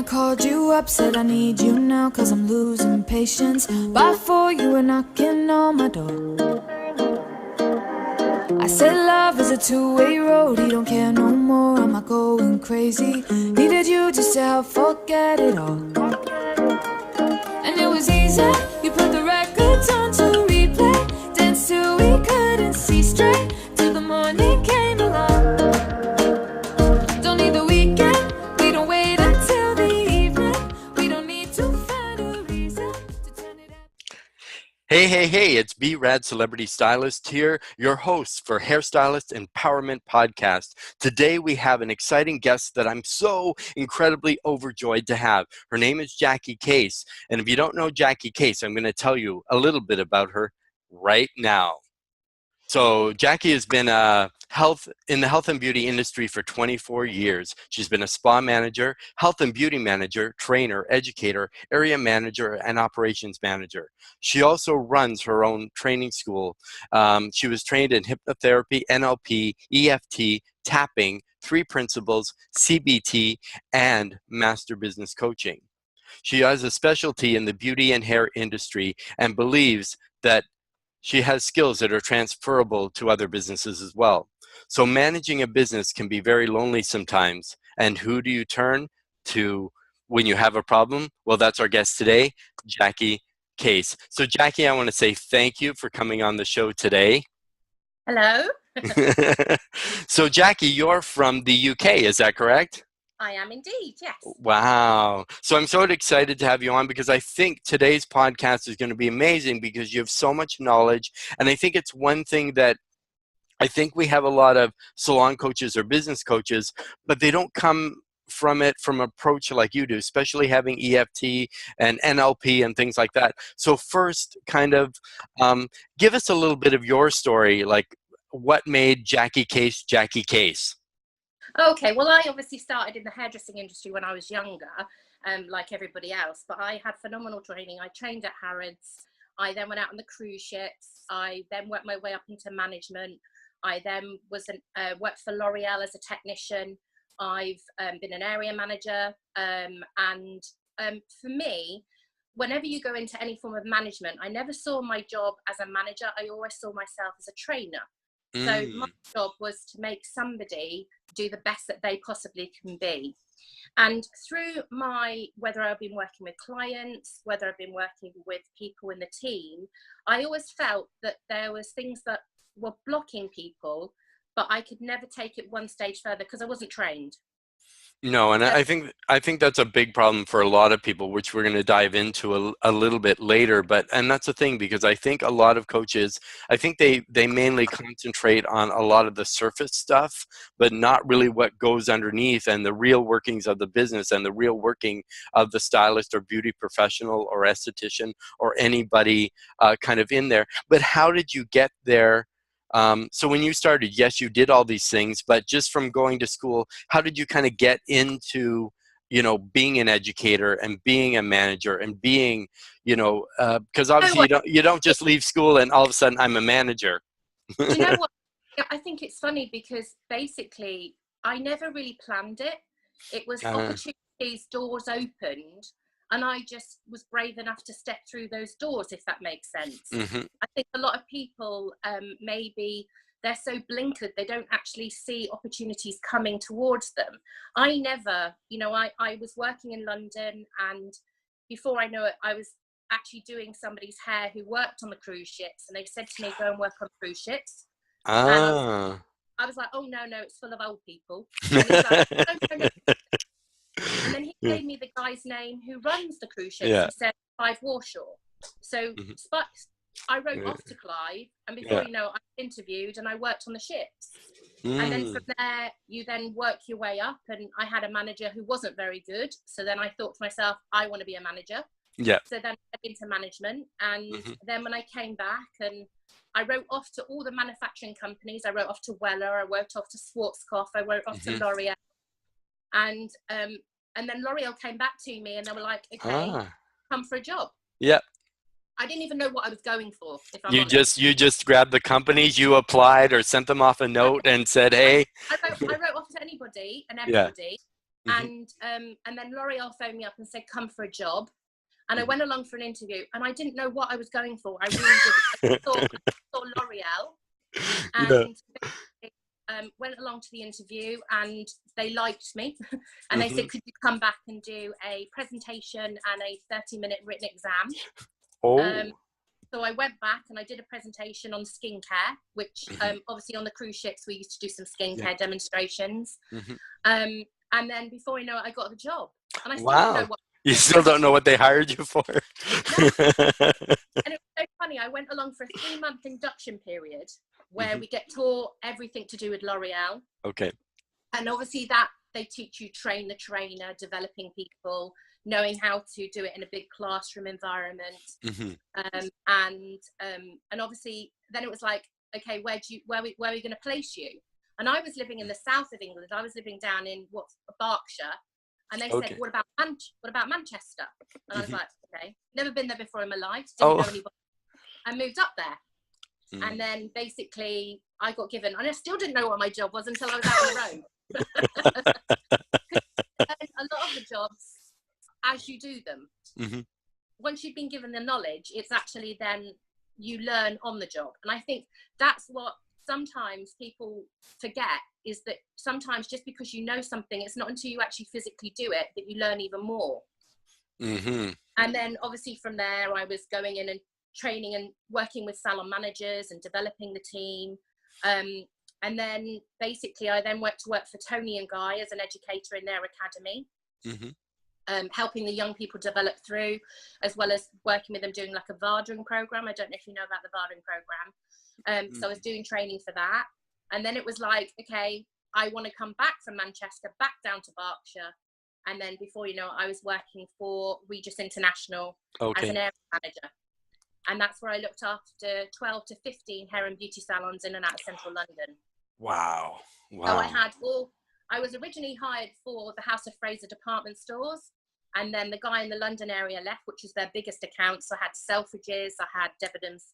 called you up, said I need you now, cause I'm losing patience. By 4 you were knocking on my door. I said love is a two-way road, he don't care no more, am I going crazy? Needed you just to help forget it all. And it was easy, you put the records on to replay, danced till we couldn't see straight, till the morning came along. Don't need the weekend, we don't wait until the evening, we don't need to find a reason to turn it out. Hey, it's B-Rad Celebrity Stylist here, your host for Hairstylist Empowerment Podcast. Today we have an exciting guest that I'm so incredibly overjoyed to have. Her name is Jackie Case, and if you don't know Jackie Case, I'm going to tell you a little bit about her right now. So Jackie has been in the health and beauty industry for 24 years. She's been a spa manager, health and beauty manager, trainer, educator, area manager, and operations manager. She also runs her own training school. She was trained in hypnotherapy, NLP, EFT, tapping, 3 principles, CBT, and master business coaching. She has a specialty in the beauty and hair industry and believes that she has skills that are transferable to other businesses as well. So managing a business can be very lonely sometimes. And who do you turn to when you have a problem? Well, that's our guest today, Jackie Case. So Jackie, I want to say thank you for coming on the show today. Hello. So Jackie, you're from the UK, is that correct? I am indeed, yes. Wow. So I'm so excited to have you on because I think today's podcast is going to be amazing because you have so much knowledge. And I think it's one thing that I think we have a lot of salon coaches or business coaches, but they don't come from it from an approach like you do, especially having EFT and NLP and things like that. So first, kind of give us a little bit of your story, like what made Jackie Case Jackie Case? Okay, well, I obviously started in the hairdressing industry when I was younger, like everybody else, but I had phenomenal training. I trained at Harrods. I then went out on the cruise ships. I then worked my way up into management. I then worked for L'Oreal as a technician. I've been an area manager. And for me, whenever you go into any form of management, I never saw my job as a manager. I always saw myself as a trainer. So my job was to make somebody do the best that they possibly can be. And through whether I've been working with clients, whether I've been working with people in the team, I always felt that there was things that were blocking people, but I could never take it one stage further because I wasn't trained. No, and I think that's a big problem for a lot of people, which we're going to dive into a little bit later. And that's the thing, because I think a lot of coaches, I think they mainly concentrate on a lot of the surface stuff, but not really what goes underneath and the real workings of the business and the real working of the stylist or beauty professional or esthetician or anybody kind of in there. But how did you get there? So when you started, yes, you did all these things, but just from going to school, how did you kind of get into, being an educator and being a manager and being, because obviously you don't just leave school and all of a sudden I'm a manager. Do you know what? I think it's funny because basically I never really planned it. It was opportunities, doors opened. And I just was brave enough to step through those doors, if that makes sense. Mm-hmm. I think a lot of people, maybe they're so blinkered, they don't actually see opportunities coming towards them. I never, I was working in London, and before I know it, I was actually doing somebody's hair who worked on the cruise ships, and they said to me, go and work on cruise ships. I was like, oh, no, it's full of old people. And he's like, no. And then he gave me the guy's name who runs the cruise ships. Yeah. He said Clive Warshaw. So I wrote off to Clive, and before you know it, I interviewed and I worked on the ships. And then from there, you then work your way up. And I had a manager who wasn't very good. So then I thought to myself, I want to be a manager. Yeah. So then I went into management. And then when I came back, and I wrote off to all the manufacturing companies. I wrote off to Weller. I wrote off to Schwarzkopf. I wrote off to L'Oreal. And then L'Oreal came back to me and they were like, okay, come for a job. Yeah. I didn't even know what I was going for. If I'm honest. You just grabbed the companies, you applied or sent them off a note and said, hey. I wrote off to anybody and everybody. And then L'Oreal phoned me up and said, come for a job. And I went along for an interview, and I didn't know what I was going for. I really didn't. I saw L'Oreal, and went along to the interview, and they liked me. And they said, could you come back and do a presentation and a 30-minute written exam? So I went back and I did a presentation on skincare, which obviously on the cruise ships, we used to do some skincare demonstrations. And then before you know it, I got the job. And I still don't know what. You still don't know what they hired you for? No. And it was so funny. I went along for a 3-month induction period where we get taught everything to do with L'Oreal. Okay. And obviously that they teach you train the trainer, developing people, knowing how to do it in a big classroom environment. And obviously then it was like, okay, where are we going to place you? And I was living in the south of England. I was living down in Berkshire. And they said, what about Manchester? And I was like, okay, never been there before in my life. Didn't know anybody. I moved up there. And then basically I got given, and I still didn't know what my job was until I was out on the road. A lot of the jobs, as you do them, once you've been given the knowledge, it's actually then you learn on the job. And I think that's what sometimes people forget, is that sometimes just because you know something, it's not until you actually physically do it that you learn even more. And then obviously from there, I was going in and training and working with salon managers and developing the team. And then basically I then went to work for Tony and Guy as an educator in their academy. Helping the young people develop through, as well as working with them doing like a Vardering program. I don't know if you know about the Vardering program. So I was doing training for that. And then it was like, okay, I want to come back from Manchester, back down to Berkshire. And then before you know it, I was working for Regis International as an area manager. And that's where I looked after 12 to 15 hair and beauty salons in and out of central London. Wow. So I was originally hired for the House of Fraser department stores. And then the guy in the London area left, which is their biggest account. So I had Selfridges, I had Debenhams,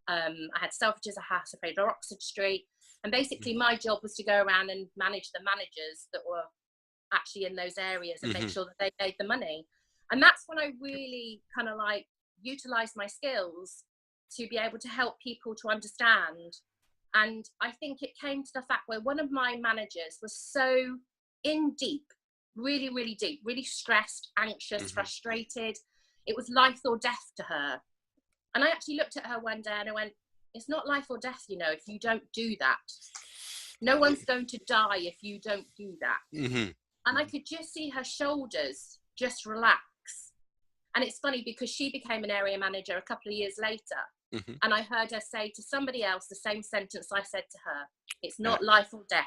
I had Selfridges, I had House of Fraser, Oxford Street. And basically my job was to go around and manage the managers that were actually in those areas and make sure that they made the money. And that's when I really kind of like utilized my skills to be able to help people to understand. And I think it came to the fact where one of my managers was so in deep, really, really deep, really stressed, anxious, frustrated. It was life or death to her. And I actually looked at her one day and I went, it's not life or death, you know, if you don't do that. No one's going to die if you don't do that. And I could just see her shoulders just relax. And it's funny because she became an area manager a couple of years later. And I heard her say to somebody else the same sentence I said to her. It's not life or death.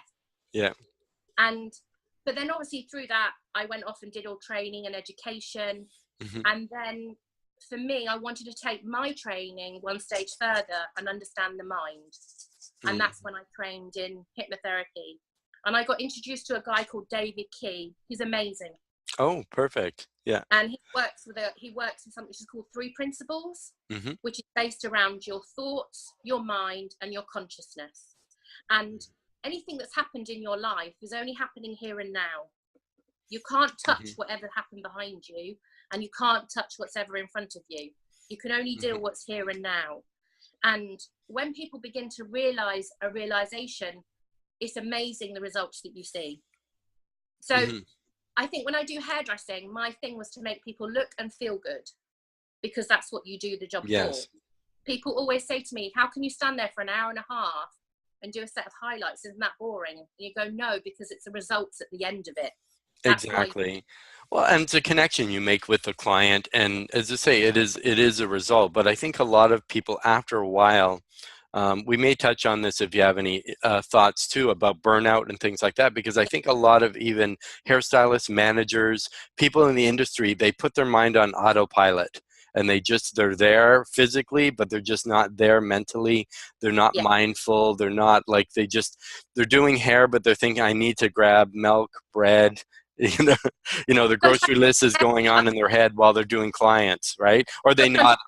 But then obviously through that, I went off and did all training and education. And then for me, I wanted to take my training one stage further and understand the mind. And that's when I trained in hypnotherapy. And I got introduced to a guy called David Key. He's amazing. Oh, perfect. Yeah. And he works with something which is called 3 principles, which is based around your thoughts, your mind, and your consciousness. And anything that's happened in your life is only happening here and now. You can't touch whatever happened behind you, and you can't touch what's ever in front of you. You can only deal what's here and now. And when people begin to realize a realization, it's amazing the results that you see. So I think when I do hairdressing, my thing was to make people look and feel good, because that's what you do the job for. People always say to me, how can you stand there for an hour and a half and do a set of highlights? Isn't that boring? And you go, no, because it's the results at the end of it. That's exactly. Well, and it's a connection you make with the client. And as I say, it is a result. But I think a lot of people after a while, we may touch on this if you have any thoughts too about burnout and things like that, because I think a lot of even hairstylists, managers, people in the industry, they put their mind on autopilot. And they're there physically, but they're just not there mentally. They're not mindful. They're not like, they're doing hair, but they're thinking, I need to grab milk, bread, you know, the grocery list is going on in their head while they're doing clients, right? Or they not.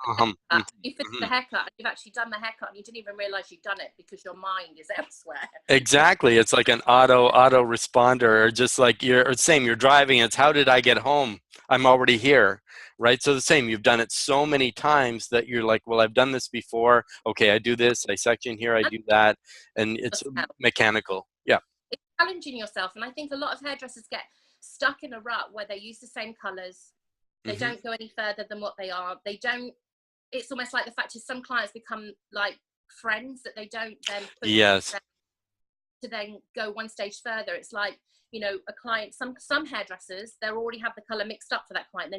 You finish the haircut and you've actually done the haircut and you didn't even realize you've done it because your mind is elsewhere. Exactly. It's like an auto responder, or just like you're same, you're driving, it's how did I get home? I'm already here. Right? So the same, you've done it so many times that you're like, well, I've done this before. Okay, I do this, I section here, I do that, and it's mechanical. Yeah. It's challenging yourself, and I think a lot of hairdressers get stuck in a rut where they use the same colors. They don't go any further than what they are. They don't. It's almost like the fact is some clients become like friends that they don't then push Yes. to then go one stage further. It's like, a client. Some hairdressers, they already have the color mixed up for that client.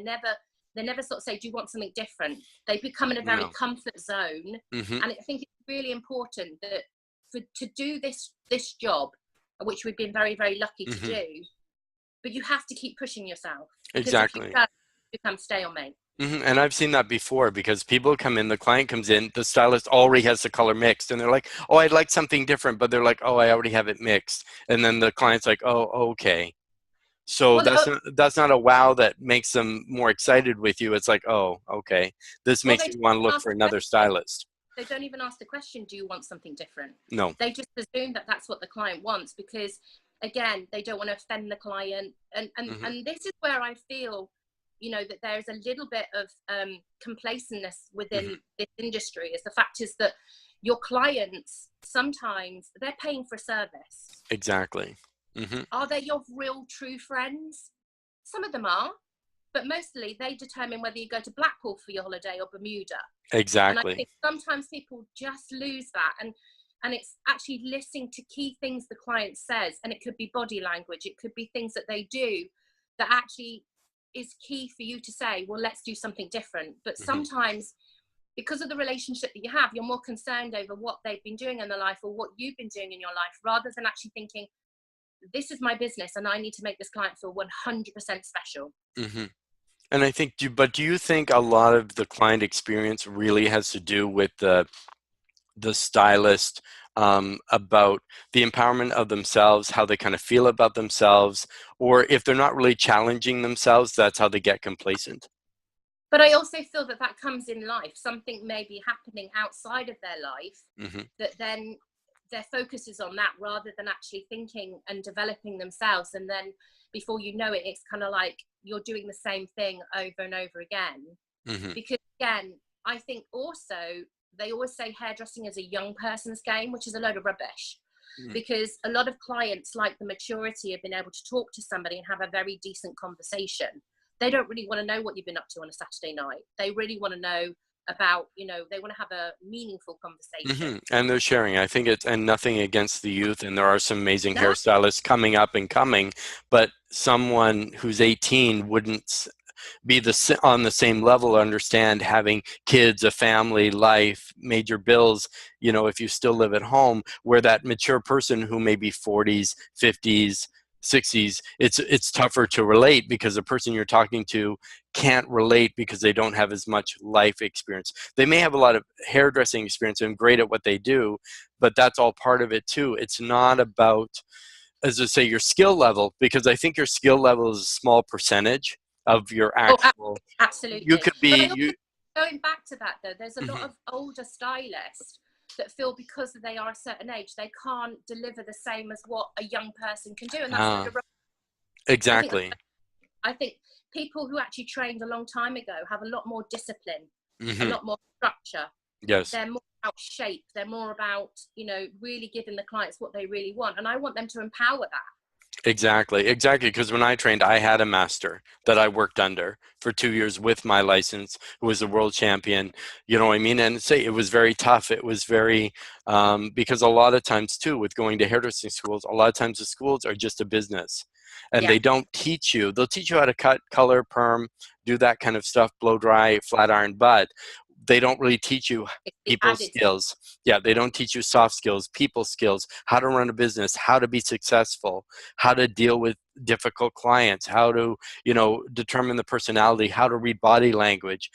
They never sort of say, do you want something different? They become in a very comfort zone. And I think it's really important that to do this job, which we've been very, very lucky to do, but you have to keep pushing yourself. Exactly. If you don't, you become stalemate. And I've seen that before, because people come in, the client comes in, the stylist already has the color mixed, and they're like, oh, I'd like something different, but they're like, oh, I already have it mixed. And then the client's like, oh, okay. So that's not a wow that makes them more excited with you. It's like, oh, okay, this makes you want to look for another stylist. They don't even ask the question, do you want something different? No. They just assume that that's what the client wants, because, again, they don't want to offend the client. And this is where I feel, that there's a little bit of complacentness within this industry. Is the fact is that your clients, sometimes they're paying for a service. Exactly. Are they your real true friends? Some of them are, but mostly they determine whether you go to Blackpool for your holiday or Bermuda. Exactly. And I think sometimes people just lose that, and it's actually listening to key things the client says, and it could be body language, it could be things that they do that actually is key for you to say, well, let's do something different. But sometimes, because of the relationship that you have, you're more concerned over what they've been doing in their life or what you've been doing in your life, rather than actually thinking, this is my business and I need to make this client feel 100% special. And I think, do you think a lot of the client experience really has to do with the stylist, about the empowerment of themselves, how they kind of feel about themselves, or if they're not really challenging themselves, that's how they get complacent? But I also feel that comes in life. Something may be happening outside of their life that then their focus is on that, rather than actually thinking and developing themselves. And then before you know it, it's kind of like you're doing the same thing over and over again. Because again, I think also they always say hairdressing is a young person's game, which is a load of rubbish. Because a lot of clients like the maturity of being able to talk to somebody and have a very decent conversation. They don't really want to know what you've been up to on a Saturday night. They really want to know about, they want to have a meaningful conversation. And they're sharing. I think and nothing against the youth, and there are some amazing hairstylists coming up and coming, but someone who's 18 wouldn't be on the same level, understand having kids, a family, life, major bills, if you still live at home, where that mature person who may be 40s, 50s, 60s, it's tougher to relate, because the person you're talking to can't relate because they don't have as much life experience. They may have a lot of hairdressing experience and great at what they do, but that's all part of it too. It's not about, as I say, your skill level, because I think your skill level is a small percentage of your actual. Absolutely. You could be going back to that though, there's a lot of older stylists that feel because they are a certain age, they can't deliver the same as what a young person can do. And that's exactly. I think people who actually trained a long time ago have a lot more discipline, a lot more structure. Yes. They're more about shape. They're more about, really giving the clients what they really want. And I want them to empower that. Exactly. Because when I trained, I had a master that I worked under for 2 years with my license, who was a world champion. You know what I mean? And it was very tough. It was very, because a lot of times too, with going to hairdressing schools, a lot of times the schools are just a business, and they don't teach you. They'll teach you how to cut, color, perm, do that kind of stuff, blow dry, flat iron, but they don't really teach you people skills. Yeah, they don't teach you soft skills, people skills, how to run a business, how to be successful, how to deal with difficult clients, how to, determine the personality, how to read body language,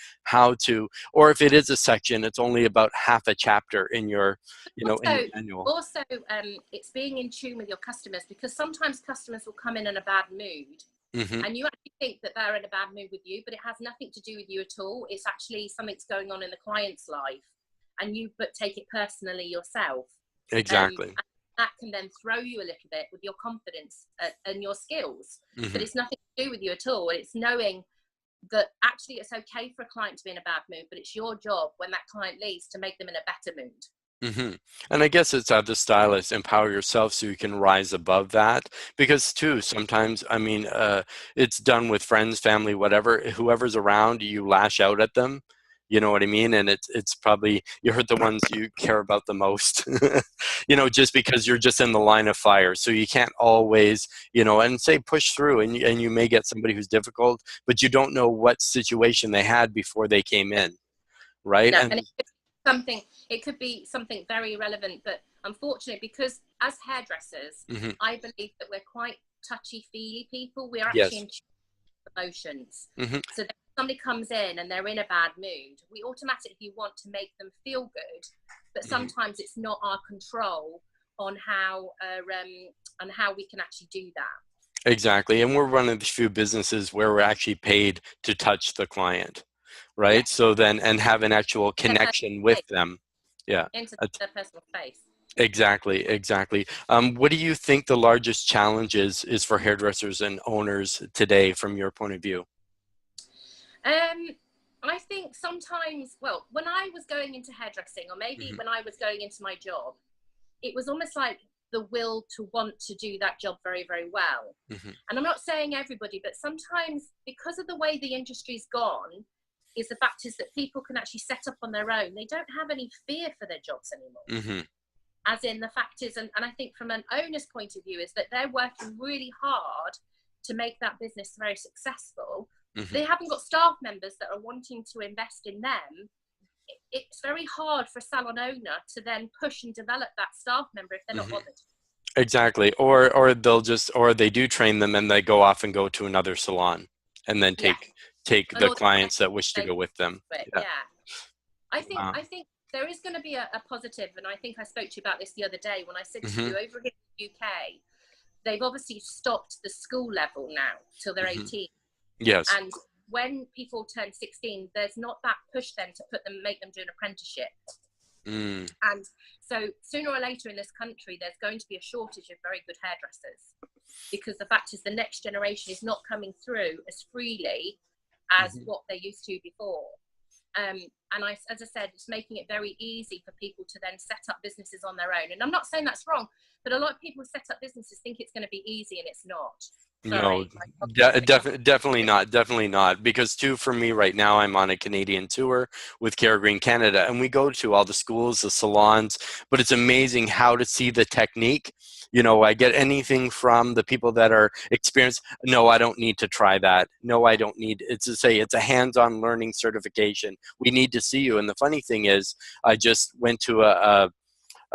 or if it is a section, it's only about half a chapter in your, in your manual. Also, it's being in tune with your customers, because sometimes customers will come in a bad mood. Mm-hmm. And you actually think that they're in a bad mood with you, but it has nothing to do with you at all. It's actually something's going on in the client's life, and you but take it personally yourself. Exactly. And that can then throw you a little bit with your confidence and your skills. Mm-hmm. But it's nothing to do with you at all. It's knowing that actually it's okay for a client to be in a bad mood, but it's your job when that client leaves to make them in a better mood. Mm-hmm. And I guess it's the stylist, empower yourself so you can rise above that. Because too, sometimes, I mean, it's done with friends, family, whatever. Whoever's around, you lash out at them. You know what I mean? And it's probably, you hurt the ones you care about the most, you know, just because you're just in the line of fire. So you can't always, you know, and say push through, and you may get somebody who's difficult, but you don't know what situation they had before they came in, right? No, And and it could be something very relevant, but unfortunately, because as hairdressers, mm-hmm. I believe that we're quite touchy-feely people. We're Yes. actually in tune with emotions. Mm-hmm. So if somebody comes in and they're in a bad mood, we automatically want to make them feel good, but sometimes it's not our control on how we can actually do that. Exactly. And we're one of the few businesses where we're actually paid to touch the client, right? Yeah. So then, and have an actual connection with them. Yeah. Into their personal space. Exactly. Exactly. What do you think the largest challenge is for hairdressers and owners today from your point of view? I think sometimes, well, when I was going into hairdressing, or maybe when I was going into my job, it was almost like the will to want to do that job very, very well. And I'm not saying everybody, but sometimes because of the way the industry's gone, is the fact is that people can actually set up on their own. They don't have any fear for their jobs anymore. As in the fact is, and I think from an owner's point of view, is that they're working really hard to make that business very successful. They haven't got staff members that are wanting to invest in them. It's very hard for a salon owner to then push and develop that staff member if they're not bothered. Exactly. Or they'll just, or they do train them and they go off and go to another salon and then take the clients that wish to go with them. Yeah. I think there is going to be a positive, and I think I spoke to you about this the other day when I said to you, over here in the UK, they've obviously stopped the school level now till they're 18. Yes. And when people turn 16, there's not that push then to make them do an apprenticeship. And so sooner or later in this country, there's going to be a shortage of very good hairdressers, because the fact is the next generation is not coming through as freely as what they used to before. And as I said, it's making it very easy for people to then set up businesses on their own. And I'm not saying that's wrong, but a lot of people who set up businesses think it's going to be easy, and it's not. Sorry. No, definitely not. Because too, for me right now, I'm on a Canadian tour with Care Green Canada, and we go to all the schools, the salons, but it's amazing how to see the technique. You know, I get anything from the people that are experienced. No, I don't need to try that. No, I don't need, it's to say it's a hands-on learning certification. We need to see you. And the funny thing is, I just went to a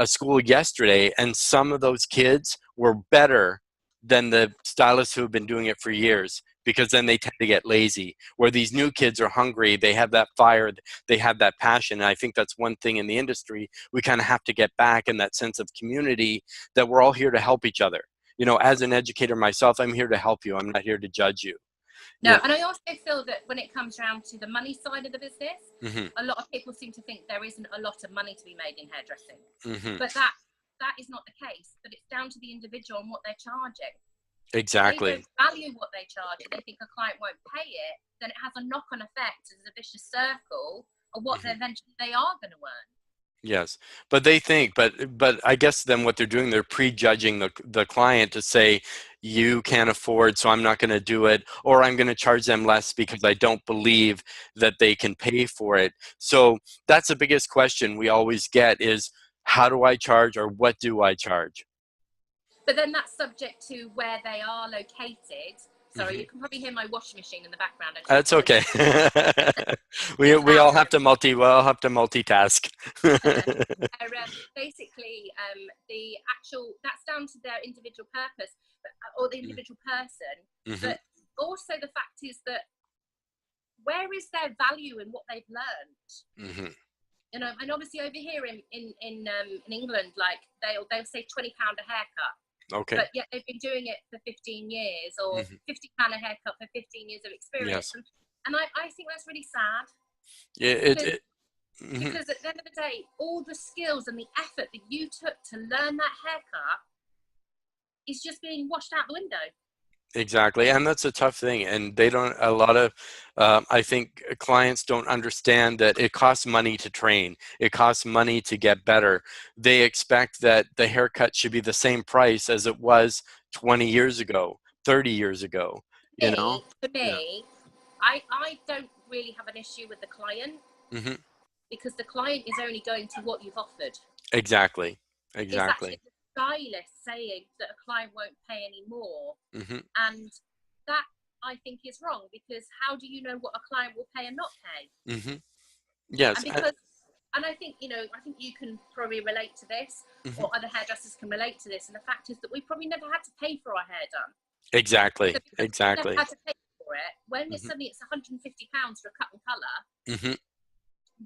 school yesterday, and some of those kids were better than the stylists who have been doing it for years, because then they tend to get lazy. Where these new kids are hungry, they have that fire, they have that passion. And I think that's one thing in the industry we kind of have to get back, in that sense of community, that we're all here to help each other. You know, as an educator myself, I'm here to help you. I'm not here to judge you. No, and I also feel that when it comes down to the money side of the business, a lot of people seem to think there isn't a lot of money to be made in hairdressing. But that is not the case. But it's down to the individual and what they're charging. Exactly. If they don't value what they charge and they think a client won't pay it, then it has a knock-on effect as a vicious circle of what eventually they are going to earn. Yes, but they think, but I guess then what they're doing, they're prejudging the client to say, you can't afford, so I'm not going to do it, or I'm going to charge them less because I don't believe that they can pay for it. So that's the biggest question we always get is, how do I charge, or what do I charge? But then that's subject to where they are located. Sorry, you can probably hear my washing machine in the background. That's okay. we all have to multitask. Basically, that's down to their individual purpose, or the individual person. But also the fact is that where is their value in what they've learned? You know, and obviously over here in England, like they'll say £20 a haircut. Okay. But yet they've been doing it for 15 years or Hmm. 50 pound a haircut for 15 years of experience. Yes. And I think that's really sad Yeah, because mhm. at the end of the day, all the skills and the effort that you took to learn that haircut is just being washed out the window. Exactly, and that's a tough thing, and they don't, a lot of, I think clients don't understand that it costs money to train. It costs money to get better. They expect that the haircut should be the same price as it was 20 years ago, 30 years ago, you know? For Yeah. me, I don't really have an issue with the client Hmm. because the client is only going to what you've offered. Exactly. It's actually Exactly. the stylist saying that a client won't pay any more. Hmm. And that I think is wrong, because how do you know what a client will pay and not pay? Hmm. Yes. And because, and I think, I think you can probably relate to this, Mhm. or other hairdressers can relate to this. And the fact is that we probably never had to pay for our hair done. Exactly. So because we've never Exactly. had to pay for it, when Hmm. suddenly it's £150 for a cut and colour, Hmm.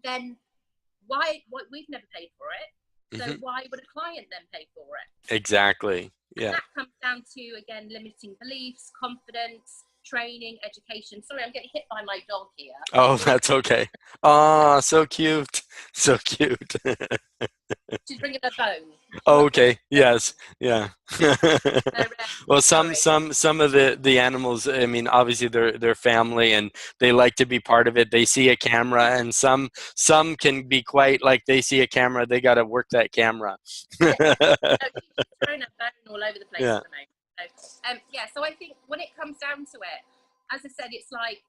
then why we've never paid for it. So Hmm. why would a client then pay for it? Exactly. And Yeah. that comes down to, again, limiting beliefs, confidence, training, education. Sorry, I'm getting hit by my dog here. Oh, that's okay. Oh, so cute. So cute. She's bringing a bone. She Oh, wants me to. okay. Yes. Yeah. So, Well, sorry. some of the animals, I mean, obviously they're family and they like to be part of it. They see a camera, and some can be quite like, they see a camera, they got to work that camera. Yeah. So she's throwing a bone all over the place Yeah. at the moment. So, yeah. So I think when it comes down to it, as I said, it's like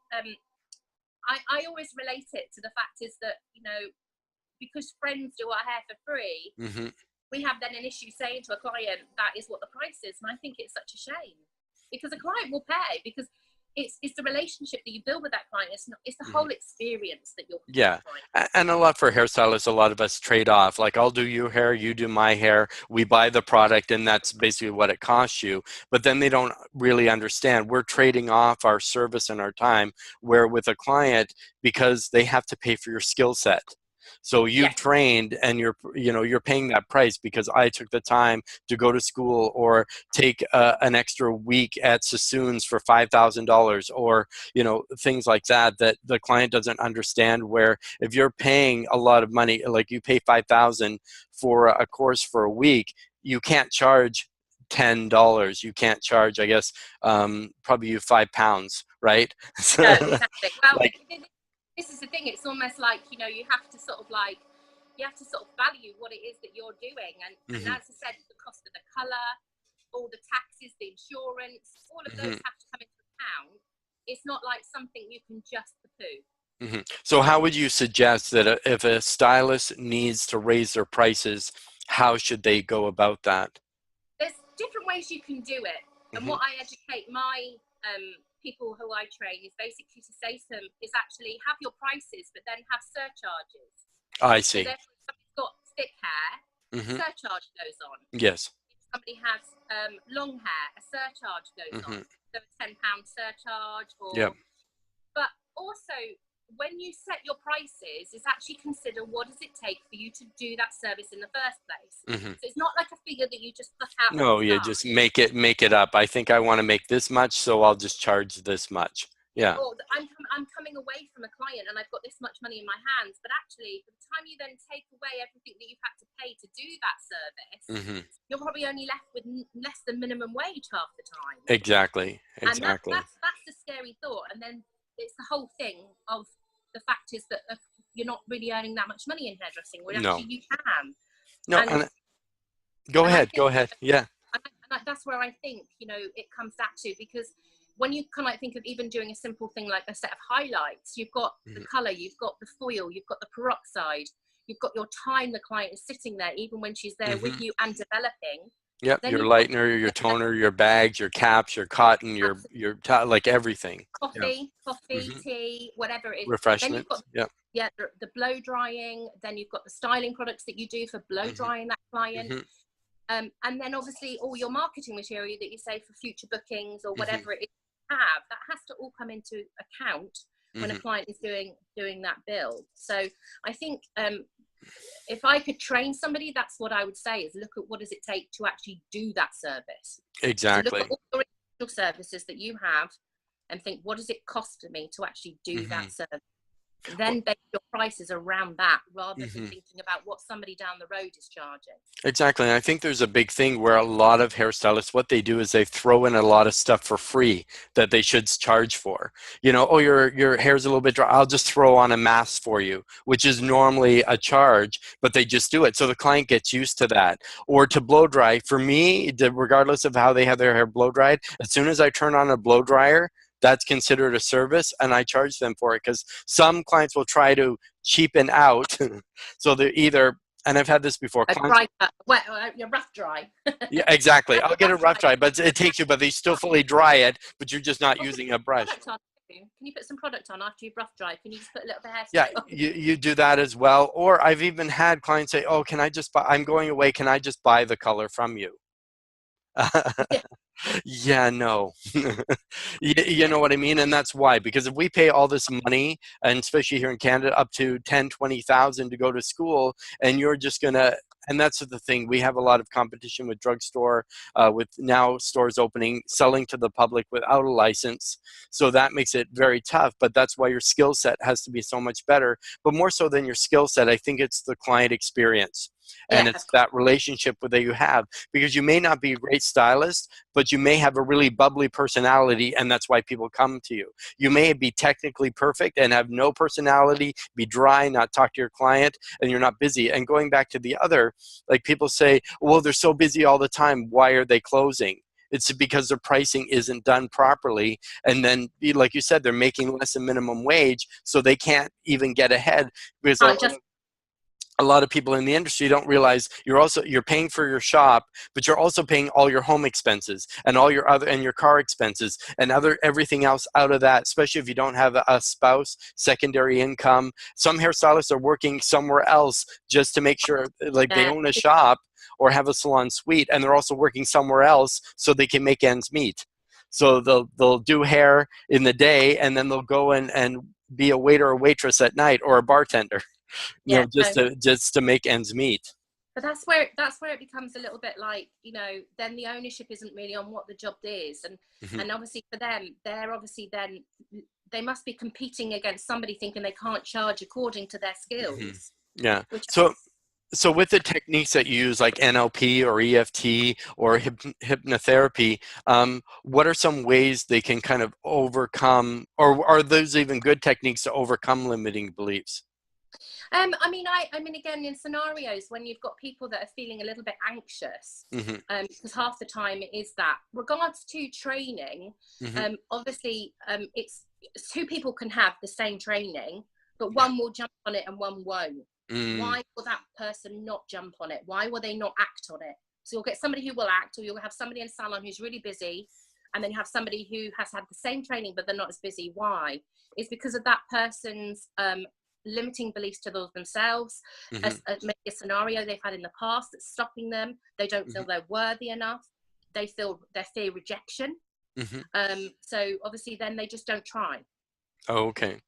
I always relate it to the fact is that, because friends do our hair for free, Hmm. we have then an issue saying to a client that is what the price is. And I think it's such a shame, because a client will pay, because it's the relationship that you build with that client. It's the whole experience that you're Yeah. providing. And a lot for hairstylists, a lot of us trade off. Like, I'll do your hair, you do my hair. We buy the product, and that's basically what it costs you. But then they don't really understand. We're trading off our service and our time, where with a client, because they have to pay for your skill set. So you've Yes. trained, and you're paying that price because I took the time to go to school, or take an extra week at Sassoon's for $5,000, or things like that, that the client doesn't understand. Where if you're paying a lot of money, like you pay $5,000 for a course for a week, you can't charge $10. You can't charge, I guess, probably you £5, right? No, So, exactly. Well, like, this is the thing. It's almost like, you have to sort of value what it is that you're doing. And mhm, as I said, the cost of the colour, all the taxes, the insurance, all of those mhm, have to come into account. It's not like something you can just poo. mhm. So how would you suggest that if a stylist needs to raise their prices, how should they go about that? There's different ways you can do it. And Hmm. what I educate my people who I train is basically to say to them is actually have your prices, but then have surcharges. I So see. therefore, if somebody's got thick hair, a Hmm. surcharge goes on. Yes. If somebody has long hair, a surcharge goes Hmm. on. So a £10 surcharge, Yep. but also when you set your prices, is actually consider what does it take for you to do that service in the first place. Hmm. So it's not like a figure that you just put out at the No, you start. just make it up. I think I want to make this much, so I'll just charge this much. Yeah. Or I'm coming away from a client and I've got this much money in my hands, but actually, by the time you then take away everything that you've had to pay to do that service, Hmm. you're probably only left with less than minimum wage half the time. Exactly. And Exactly. that's the scary thought. And then it's the whole thing of the fact is that you're not really earning that much money in hairdressing, when No. actually you can. No. And And go I ahead. think Go ahead. Yeah. and that's where I think it comes back to, because when you kind of like think of even doing a simple thing like a set of highlights, you've got the Mhm. color, you've got the foil, you've got the peroxide, you've got your time the client is sitting there even when she's there with Mhm. you and developing. Yep. Then Your you've got lightener, your toner, your bags, your caps, your cotton, like everything. Yeah. coffee, Hmm. tea, whatever it is. Then you've got Refreshments. Yep. the blow drying. Then you've got the styling products that you do for blow Hmm. drying that client. Hmm. And then obviously all your marketing material that you say for future bookings or Hmm. whatever it is that has to all come into account when a Hmm. client is doing that build. So I think if I could train somebody, that's what I would say, is look at what does it take to actually do that service. Exactly. So look at all the individual services that you have and think, what does it cost me to actually do that service? Then base your prices around that rather than thinking about what somebody down the road is charging. Exactly. And I think there's a big thing where a lot of hairstylists, what they do is they throw in a lot of stuff for free that they should charge for. You know, oh, your hair's a little bit dry, I'll just throw on a mask for you, which is normally a charge, but they just do it. So the client gets used to that. Or to blow dry, for me, regardless of how they have their hair blow dried, as soon as I turn on a blow dryer, that's considered a service, and I charge them for it, because some clients will try to cheapen out. So they're either, and I've had this before. Your rough dry. Yeah, exactly. I'll get a rough dry, but it takes you, but they still fully dry it, but you're just not using a brush. Can you put some product on after you've rough dried? Can you just put a little bit of hairspray Yeah, on? you do that as well. Or I've even had clients say, oh, can I just buy, I'm going away, can I just buy the color from you? Yeah. Yeah, no. You know what I mean? And that's why, because if we pay all this money, and especially here in Canada, up to 10, 20,000 to go to school, and you're just gonna, and that's the thing, we have a lot of competition with drugstore, with now stores opening, selling to the public without a license. So that makes it very tough, but that's why your skill set has to be so much better. But more so than your skill set, I think it's the client experience. And it's that relationship that you have, because you may not be a great stylist, but you may have a really bubbly personality, and that's why people come to you. You may be technically perfect and have no personality, be dry, not talk to your client, and you're not busy. And going back to the other, like people say, well, they're so busy all the time, why are they closing? It's because their pricing isn't done properly. And then, like you said, they're making less than minimum wage, so they can't even get ahead, because a lot of people in the industry don't realize you're paying for your shop, but you're also paying all your home expenses and all your other, and your car expenses and everything else out of that, especially if you don't have a spouse, secondary income. Some hairstylists are working somewhere else just to make sure, like, they own a shop or have a salon suite, and they're also working somewhere else so they can make ends meet. So they'll do hair in the day, and then they'll go and be a waiter or waitress at night, or a bartender. You know, just to make ends meet. But that's where it becomes a little bit like, you know, then the ownership isn't really on what the job is, and obviously for them, they're obviously then they must be competing against somebody thinking they can't charge according to their skills. Yeah. So with the techniques that you use, like NLP or EFT or hypnotherapy, what are some ways they can kind of overcome, or are those even good techniques to overcome limiting beliefs? I mean, again, in scenarios when you've got people that are feeling a little bit anxious, because half the time it is that. Regards to training, obviously, it's two people can have the same training, but one will jump on it and one won't. Why will that person not jump on it? Why will they not act on it? So you'll get somebody who will act, or you'll have somebody in salon who's really busy, and then you have somebody who has had the same training but they're not as busy. Why? It's because of that person's limiting beliefs to themselves, maybe a scenario they've had in the past that's stopping them. They don't feel they're worthy enough. They fear rejection. So obviously then they just don't try. Oh, okay.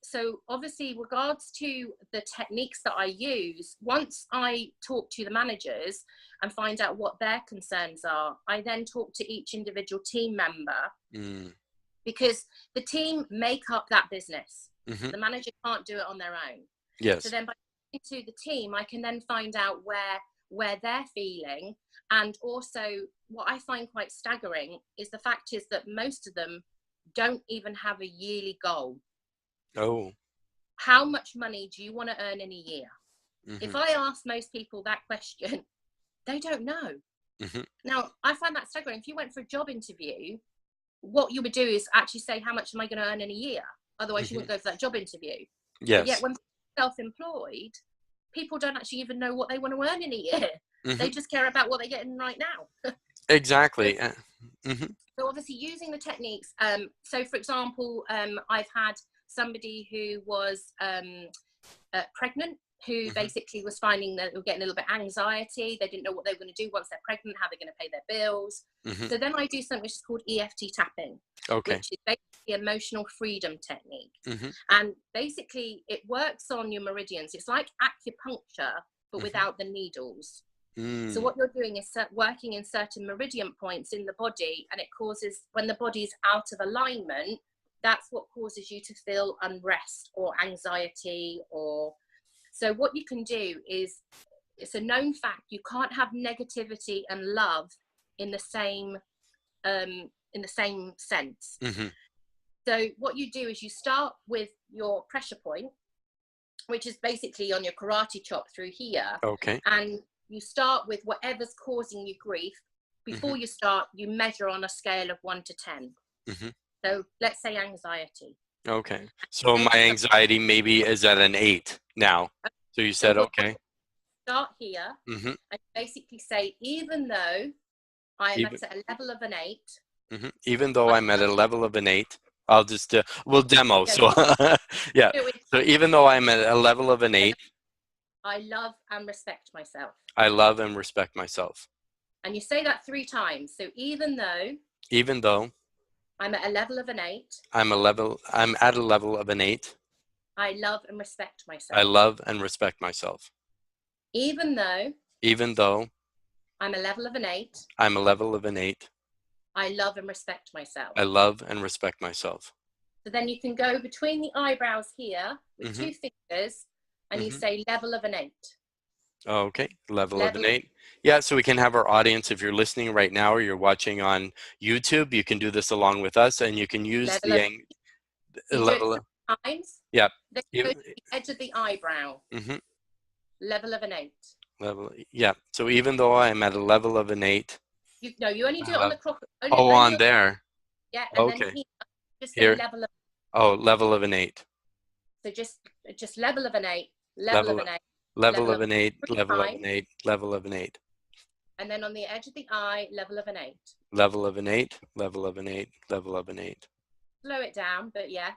So obviously, regards to the techniques that I use, once I talk to the managers and find out what their concerns are, I then talk to each individual team member, because the team make up that business. The manager can't do it on their own. Yes. So then by talking to the team, I can then find out where they're feeling. And also what I find quite staggering is the fact is that most of them don't even have a yearly goal. Oh. How much money do you want to earn in a year? If I ask most people that question, they don't know. Now, I find that staggering. If you went for a job interview, what you would do is actually say, how much am I going to earn in a year? Otherwise, you wouldn't go for that job interview. Yes. But yet, when self-employed, people don't actually even know what they want to earn in a year. They just care about what they're getting right now. Exactly. So obviously, using the techniques. So, for example, I've had somebody who was pregnant, who basically was finding that they were getting a little bit anxiety. They didn't know what they were going to do once they're pregnant, how they're going to pay their bills. So then I do something which is called EFT tapping, which is basically emotional freedom technique. And basically it works on your meridians. It's like acupuncture, but without the needles. So what you're doing is working in certain meridian points in the body, and it causes, when the body is out of alignment, that's what causes you to feel unrest or anxiety. Or so what you can do is, it's a known fact, you can't have negativity and love in the same sense. So what you do is you start with your pressure point, which is basically on your karate chop through here. And you start with whatever's causing you grief. Before you start, you measure on a scale of 1 to 10. So let's say anxiety. So my anxiety maybe is at an 8 now. So you said, Start here and basically say, even though I'm at a level of an 8. Even though I'm at a level of an 8, I'll just, we'll demo. So, yeah. So even though I'm at a level of an 8, I love and respect myself. I love and respect myself. And you say that 3 times. So even though I'm at a level of an 8, I'm at a level of an 8, I love and respect myself. I love and respect myself. Even though I'm a level of an 8, I'm a level of an 8, I love and respect myself. I love and respect myself. So then you can go between the eyebrows here with 2 fingers, and you say level of an 8. Level of an 8. Yeah, so we can have our audience, if you're listening right now or you're watching on YouTube, you can do this along with us, and you can use the level of times. Yeah. Then go to the edge of the eyebrow. Level of an 8. Yeah. So even though I'm at a level of an 8. You only do it on the crook. On there. Yeah. And then here, just here. Level of. Level of an 8. So just level of an 8. Level of an 8. Level of an 8. Level of an 8. Level of an 8. And then on the edge of the eye, level of an 8. Level of an 8. Level of an 8. Level of an 8. Slow it down, but yeah.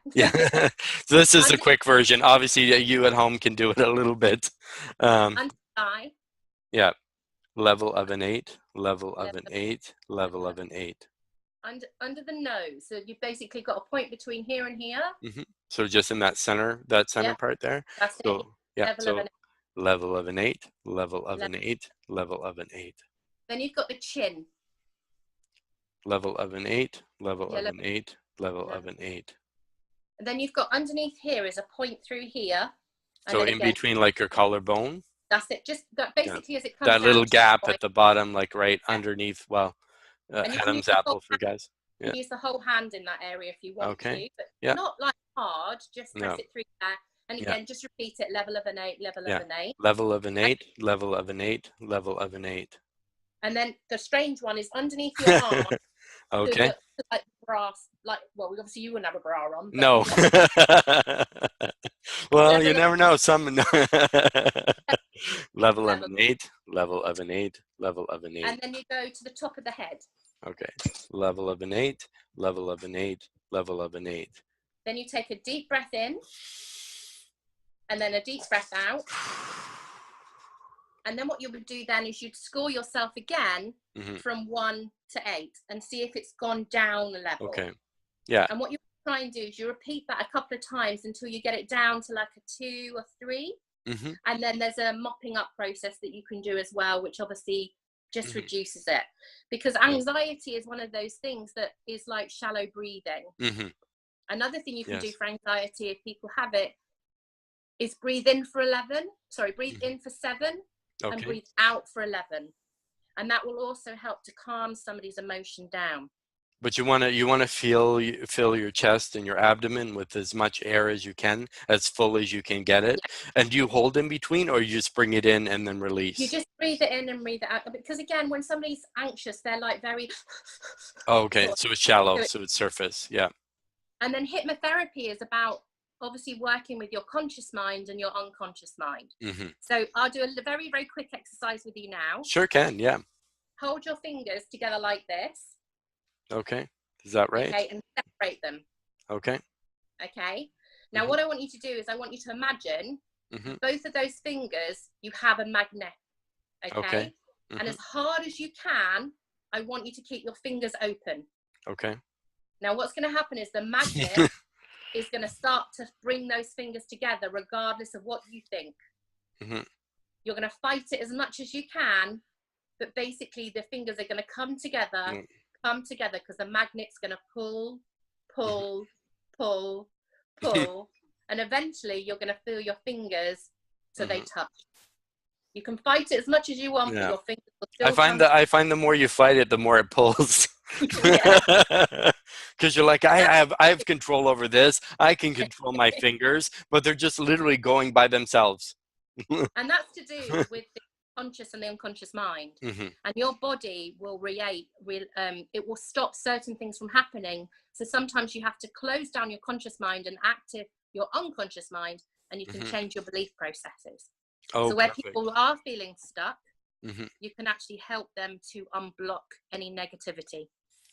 So this is a quick version. Obviously, you at home can do it a little bit. Under the eye. Yeah. Level of an 8. Level of an 8. Level of an 8. Under the nose. So you've basically got a point between here and here. So just in that center part there. That's it. Yeah. Level of an 8. Level of an 8. Level of an 8. Then you've got the chin. Level of an 8. Level of an 8. Level of an 8. And then you've got underneath here is a point through here. So in between like your collarbone? That's it. Just that basically as it comes that little gap at the bottom, like right underneath, Adam's apple for guys. Yeah. Use the whole hand in that area if you want to, but not like hard, just press it through there. And again, just repeat it, level of an 8, level of an 8. Level of an 8, level of an 8, level of an 8. And then the strange one is underneath your arm. Okay. Like brass, well, obviously you wouldn't have a bra on. No. Well, you never know. Some level of an 8, level of an 8, level of an 8. And then you go to the top of the head. Okay. Level of an 8, level of an 8, level of an 8. Then you take a deep breath in, and then a deep breath out. And then what you would do then is you'd score yourself again from 1 to 8 and see if it's gone down a level. Okay. Yeah. And what you try and do is you repeat that a couple of times until you get it down to like a 2 or 3. And then there's a mopping up process that you can do as well, which obviously just reduces it. Because anxiety is one of those things that is like shallow breathing. Another thing you can do for anxiety, if people have it, is breathe in for 7 and breathe out for 11. And that will also help to calm somebody's emotion down. But you want to fill your chest and your abdomen with as much air as you can, as full as you can get it. And do you hold in between, or you just bring it in and then release? You just breathe it in and breathe it out. Because again, when somebody's anxious, they're like very... So it's shallow, so it's surface, yeah. And then hypnotherapy is about obviously working with your conscious mind and your unconscious mind. So I'll do a very, very quick exercise with you now. Sure can, yeah. Hold your fingers together like this. Okay, is that right? Okay, and separate them. Okay. Okay. Now what I want you to do is I want you to imagine both of those fingers, you have a magnet. Okay. And as hard as you can, I want you to keep your fingers open. Okay. Now, what's going to happen is the magnet is going to start to bring those fingers together, regardless of what you think. You're going to fight it as much as you can, but basically the fingers are going to come together, because the magnet's going to pull, pull, pull, pull, and eventually you're going to feel your fingers so they touch. You can fight it as much as you want, but your fingers will still I find the more you fight it, the more it pulls. Because you're like, I have control over this. I can control my fingers, but they're just literally going by themselves. And that's to do with the conscious and the unconscious mind. And your body will it will stop certain things from happening. So sometimes you have to close down your conscious mind and active your unconscious mind, and you can change your belief processes. So where people are feeling stuck, you can actually help them to unblock any negativity.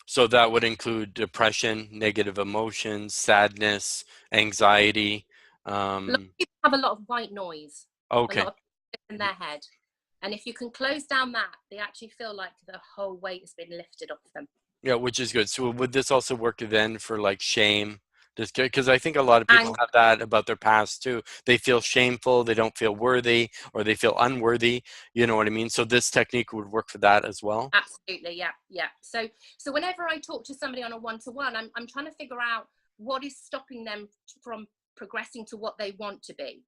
So that would include depression, negative emotions, sadness, anxiety. A lot of people have a lot of white noise. Okay. A lot of people in their head. And if you can close down that, they actually feel like the whole weight has been lifted off them. Yeah, which is good. So would this also work then for like shame? Because I think a lot of people have that about their past too. They feel shameful, they don't feel worthy, or they feel unworthy. You know what I mean? So this technique would work for that as well. Absolutely, yeah. So whenever I talk to somebody on a one-to-one, I'm trying to figure out what is stopping them from progressing to what they want to be.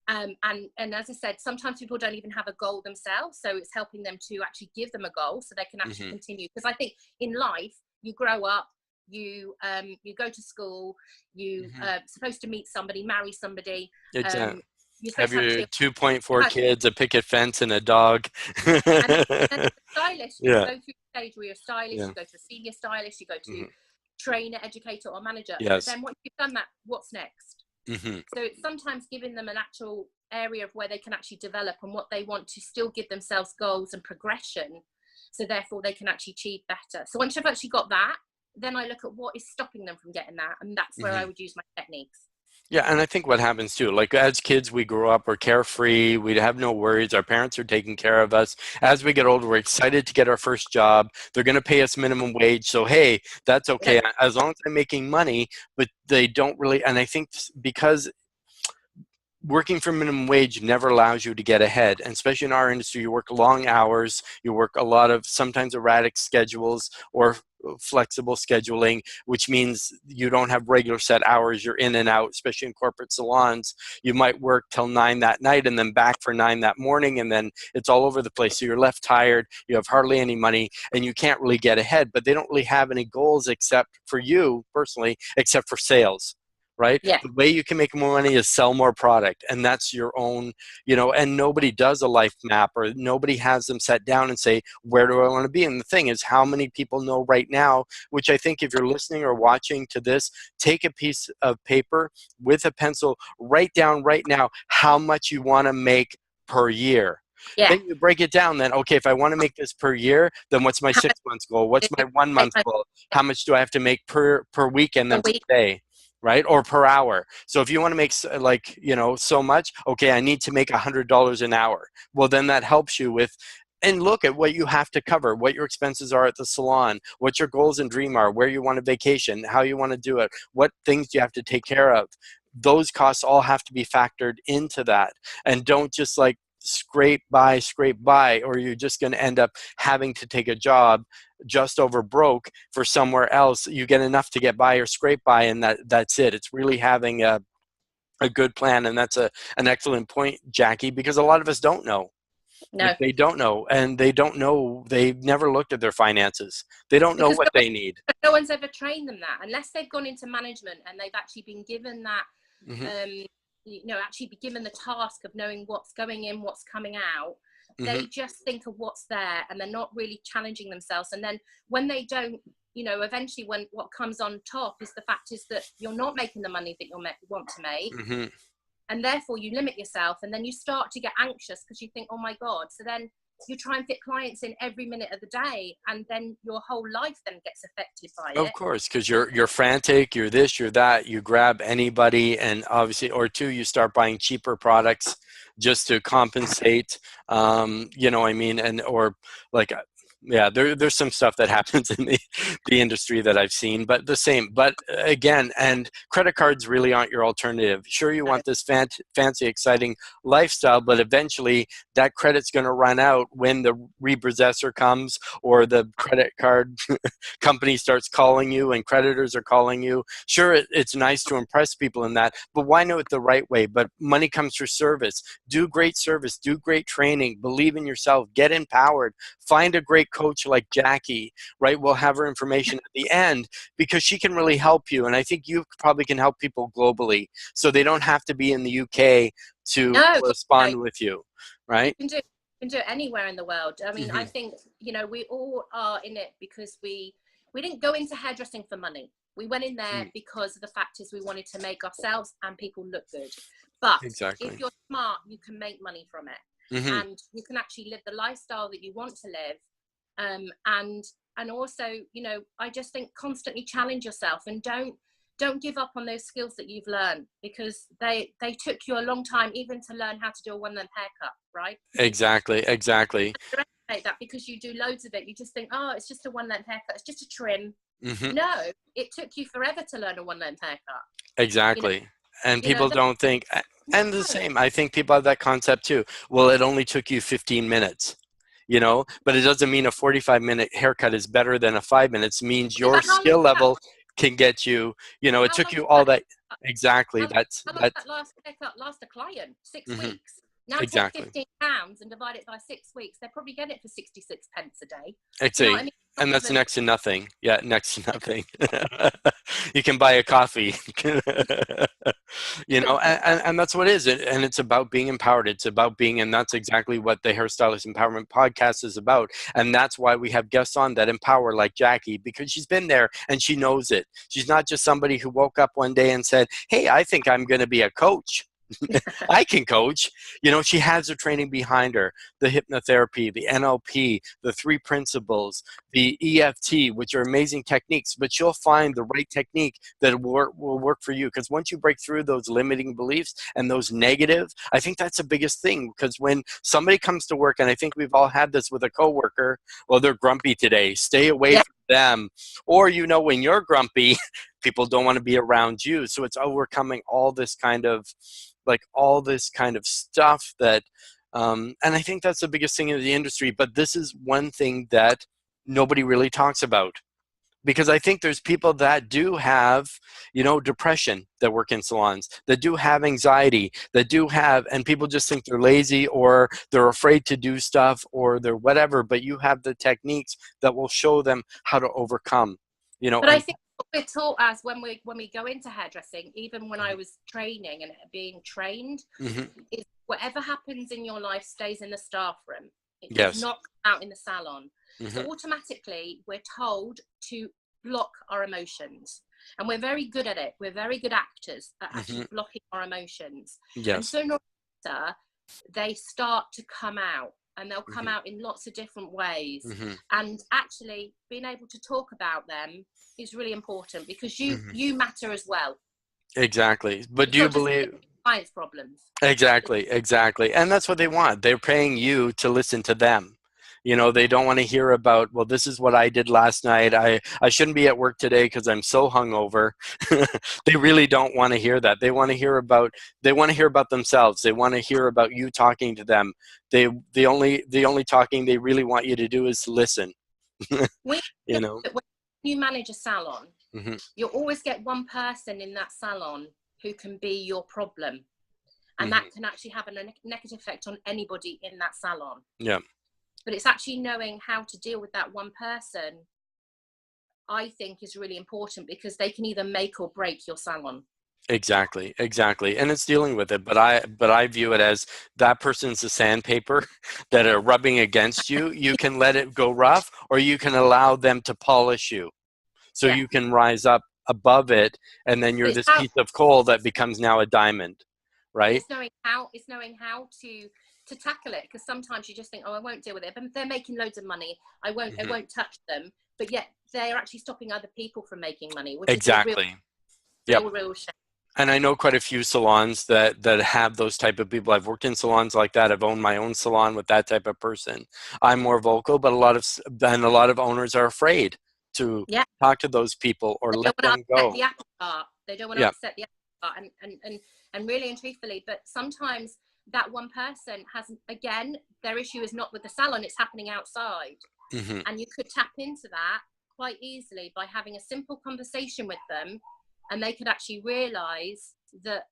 And as I said, sometimes people don't even have a goal themselves, so it's helping them to actually give them a goal so they can actually continue. Because I think in life, you grow up, you go to school, you supposed to meet somebody, marry somebody, exactly. Have your 2.4 kids, a picket fence, and a dog. And then stylist, you go through the stage where you're a stylist, you go to a senior stylist, you go to trainer, educator, or manager. But then once you've done that, what's next? So it's sometimes giving them an actual area of where they can actually develop and what they want to still give themselves goals and progression, so therefore they can actually achieve better. So once you've actually got that, then I look at what is stopping them from getting that, and that's where I would use my techniques. Yeah, and I think what happens too, like as kids, we grow up, we're carefree, we have no worries, our parents are taking care of us. As we get older, we're excited to get our first job. They're going to pay us minimum wage, so hey, that's okay, as long as I'm making money. But they don't really, and I think because working for minimum wage never allows you to get ahead, and especially in our industry, you work long hours, you work a lot of sometimes erratic schedules or flexible scheduling, which means you don't have regular set hours. You're in and out, especially in corporate salons. You might work till 9 that night and then back for 9 that morning, and then it's all over the place. So you're left tired, you have hardly any money, and you can't really get ahead. But they don't really have any goals except for you personally, except for sales. Right? Yeah. The way you can make more money is sell more product, and that's your own, and nobody does a life map, or nobody has them set down and say, where do I want to be? And the thing is, how many people know right now, which I think if you're listening or watching to this, take a piece of paper with a pencil, write down right now how much you want to make per year. Yeah. Then you break it down. Then, okay, if I want to make this per year, then what's my 6 months goal? What's my 1 month goal? How much do I have to make per week and then per day? Right? Or per hour. So if you want to make so much, okay, I need to make $100 an hour. Well, then that helps you with, and look at what you have to cover, what your expenses are at the salon, what your goals and dream are, where you want to vacation, how you want to do it, what things you have to take care of. Those costs all have to be factored into that. And don't just like scrape by, or you're just going to end up having to take a job just over broke for somewhere else. You get enough to get by or scrape by, and that's it. It's really having a good plan, and that's an excellent point, Jackie, because a lot of us don't know. No. Like, they don't know, and they don't know. They've never looked at their finances. They don't know what they need. No one's ever trained them that, unless they've gone into management and they've actually been given that actually be given the task of knowing what's going in, what's coming out. They just think of what's there, and they're not really challenging themselves. And then when they don't, eventually when what comes on top is the fact is that you're not making the money that you want to make. And therefore you limit yourself, and then you start to get anxious because you think, oh my God. So then you try and fit clients in every minute of the day, and then your whole life then gets affected by Of it. course, because you're frantic, you're this, you're that, you grab anybody, and obviously, or two, you start buying cheaper products just to compensate. You know, I mean, and or like, yeah, there's some stuff that happens in the industry that I've seen, but the same. But again, and credit cards really aren't your alternative. Sure, you want this fancy, exciting lifestyle, but eventually that credit's going to run out when the repossessor comes or the credit card company starts calling you and creditors are calling you. Sure, it's nice to impress people in that, but why know it the right way? But money comes through service. Do great service, do great training, believe in yourself, get empowered, find a great coach like Jacquie, right? We'll have her information at the end because she can really help you. And I think you probably can help people globally so they don't have to be in the UK to correspond with you, right? You can do it anywhere in the world. I mean, I think, you know, we all are in it because we didn't go into hairdressing for money. We went in there because of the fact is we wanted to make ourselves and people look good. But if you're smart, you can make money from it. And you can actually live the lifestyle that you want to live. And also, you know, I just think constantly challenge yourself and don't give up on those skills that you've learned, because they took you a long time even to learn how to do a one-length haircut, right? Exactly. That because you do loads of it, you just think, oh, it's just a one-length haircut, it's just a trim. No, it took you forever to learn a one-length haircut. Exactly. You know? And people don't think, and the same, I think people have that concept too. Well, it only took you 15 minutes, you know, but it doesn't mean a 45-minute haircut is better than a 5 minutes. It means your skill level can get you, you know, it took you all that. Exactly. How long that last haircut last a client? 6 weeks. Now take £15 and divide it by 6 weeks. They probably get it for 66 pence a day. You know what I mean? And that's next to nothing. Yeah, next to nothing. You can buy a coffee. You know, and that's what it is. And it's about being empowered. It's about being, and that's exactly what the Hairstylist Empowerment Podcast is about. And that's why we have guests on that empower, like Jacquie, because she's been there and she knows it. She's not just somebody who woke up one day and said, hey, I think I'm going to be a coach. I can coach. You know, she has her training behind her, the hypnotherapy, the NLP, the 3 principles, the EFT, which are amazing techniques, but she'll find the right technique that will work for you. Because once you break through those limiting beliefs and those negative, I think that's the biggest thing. Because when somebody comes to work, and I think we've all had this with a coworker, well, they're grumpy today, stay away from them. Or, you know, when you're grumpy, people don't want to be around you. So it's overcoming all this kind of stuff that, and I think that's the biggest thing in the industry. But this is one thing that nobody really talks about, because I think there's people that do have, you know, depression that work in salons, that do have anxiety, that do have, and people just think they're lazy or they're afraid to do stuff or they're whatever, but you have the techniques that will show them how to overcome, you know. But I think what we're taught as when we go into hairdressing, even when I was training and being trained, is whatever happens in your life stays in the staff room. It does not come out in the salon. So automatically we're told to block our emotions, and we're very good at it. We're very good actors at actually blocking our emotions. And sooner or later they start to come out, and they'll come out in lots of different ways. And actually being able to talk about them is really important, because you matter as well. Exactly. But do you believe clients' problems? Exactly. And that's what they want. They're paying you to listen to them. You know, they don't want to hear about, well, this is what I did last night. I shouldn't be at work today because I'm so hungover. They really don't want to hear that. They want to hear about themselves. They want to hear about you talking to them. The only talking they really want you to do is listen. You know, when you manage a salon, you'll always get one person in that salon who can be your problem. And that can actually have a negative effect on anybody in that salon. Yeah. But it's actually knowing how to deal with that one person, I think, is really important, because they can either make or break your salon. Exactly. And it's dealing with it. But I view it as that person's the sandpaper that are rubbing against you. You can let it go rough, or you can allow them to polish you. So you can rise up above it, and then you're this piece of coal that becomes now a diamond, right? It's knowing how to to tackle it, because sometimes you just think, oh, I won't deal with it, but they're making loads of money, I won't touch them, but yet they're actually stopping other people from making money, which Exactly. is a Yep. real shame. And I know quite a few salons that have those type of people. I've worked in salons like that. I've owned my own salon with that type of person. I'm more vocal, but a lot of owners are afraid to talk to those people or let them go. The apple cart. They don't want to upset the apple cart, and really and truthfully, but sometimes that one person has, again, their issue is not with the salon, it's happening outside. And you could tap into that quite easily by having a simple conversation with them, and they could actually realize that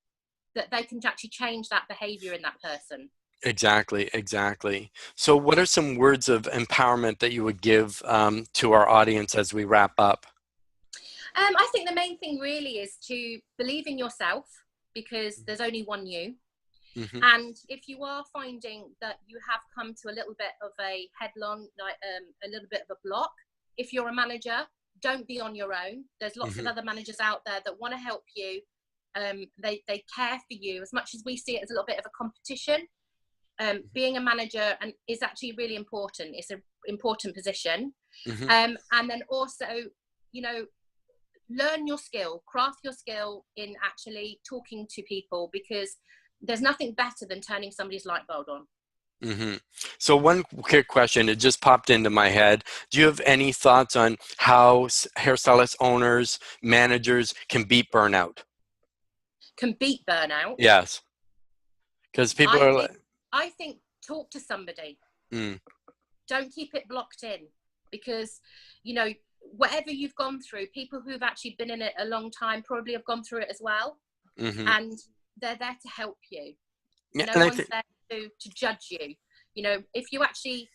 they can actually change that behavior in that person. Exactly, exactly. So what are some words of empowerment that you would give to our audience as we wrap up? I think the main thing really is to believe in yourself, because there's only one you. And if you are finding that you have come to a little bit of a headlong, like a little bit of a block, if you're a manager, don't be on your own. There's lots of other managers out there that want to help you. They care for you as much as we see it as a little bit of a competition. Being a manager is actually really important. It's an important position. And then also, you know, learn your skill, craft your skill in actually talking to people, because there's nothing better than turning somebody's light bulb on. So one quick question, it just popped into my head. Do you have any thoughts on how hairstylist owners, managers can beat burnout? Can beat burnout? Yes. Because people I think talk to somebody. Don't keep it blocked in, because, you know, whatever you've gone through, people who've actually been in it a long time probably have gone through it as well. And they're there to help you. No one's there to judge you. You know, if you actually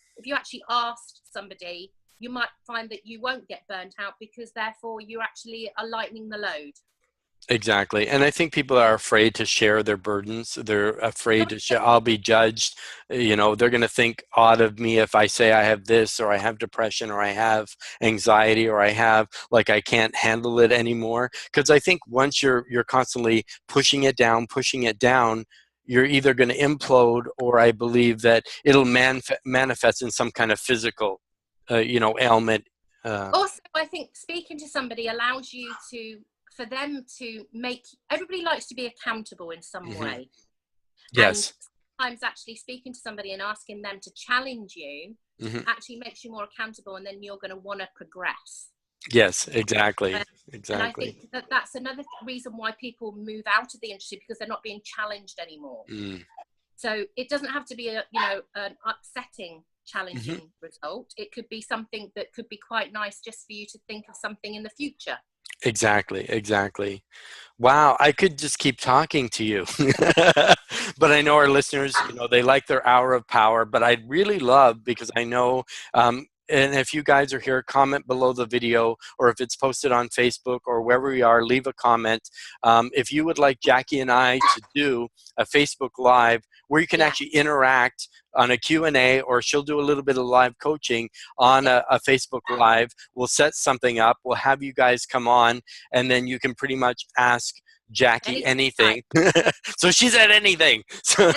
asked somebody, you might find that you won't get burnt out, because therefore you actually are lightening the load. Exactly. And I think people are afraid to share their burdens. They're afraid to share, I'll be judged. You know, they're going to think odd of me if I say I have this, or I have depression, or I have anxiety, or I have, like, I can't handle it anymore. Because I think once you're constantly pushing it down, you're either going to implode, or I believe that it'll manifest in some kind of physical, you know, ailment. Also, I think speaking to somebody allows you for them to make, everybody likes to be accountable in some way. Yes. And sometimes actually speaking to somebody and asking them to challenge you actually makes you more accountable, and then you're going to want to progress. Yes, exactly. And I think that's another reason why people move out of the industry, because they're not being challenged anymore. So it doesn't have to be an upsetting, challenging result. It could be something that could be quite nice, just for you to think of something in the future. Exactly, exactly. Wow, I could just keep talking to you. But I know our listeners, you know, they like their hour of power, but I'd really love, because I know, and if you guys are here, comment below the video, or if it's posted on Facebook or wherever we are, leave a comment. If you would like Jackie and I to do a Facebook Live where you can actually interact on a Q&A, or she'll do a little bit of live coaching on a Facebook Live. We'll set something up. We'll have you guys come on, and then you can pretty much ask Jackie anything. So she's at anything. So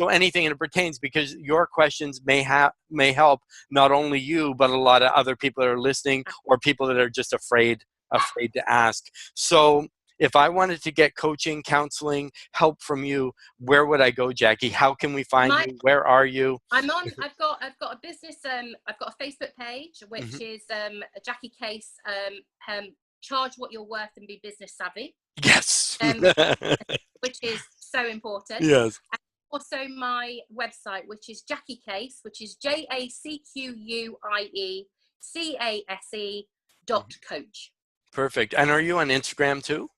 anything, and it pertains, because your questions may help not only you, but a lot of other people that are listening, or people that are just afraid to ask. So if I wanted to get coaching, counseling, help from you, where would I go, Jackie? How can we find you? Where are you? I've got a business. I've got a Facebook page, which is Jackie Case. Charge what you're worth and be business savvy. Yes. Which is so important. Yes. And also my website, which is Jackie Case, which is JACQUIECASE.coach. Perfect. And are you on Instagram too?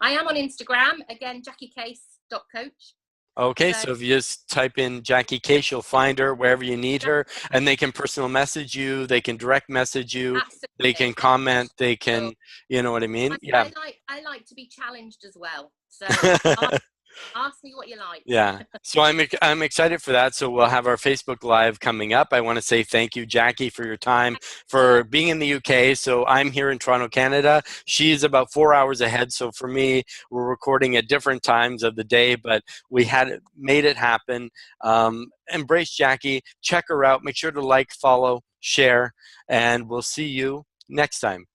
I am on Instagram, again, JackieCase.coach. Okay, so if you just type in Jackie Case, you'll find her wherever you need her, and they can personal message you, they can direct message you, they can comment, they can, you know what I mean? Yeah. I like to be challenged as well. So Ask me what you like. Yeah. So I'm excited for that. So we'll have our Facebook Live coming up. I want to say thank you, Jackie, for your time, for being in the UK. So I'm here in Toronto, Canada. She's about 4 hours ahead. So for me, we're recording at different times of the day, but we had made it happen. Embrace Jackie. Check her out. Make sure to like, follow, share, and we'll see you next time.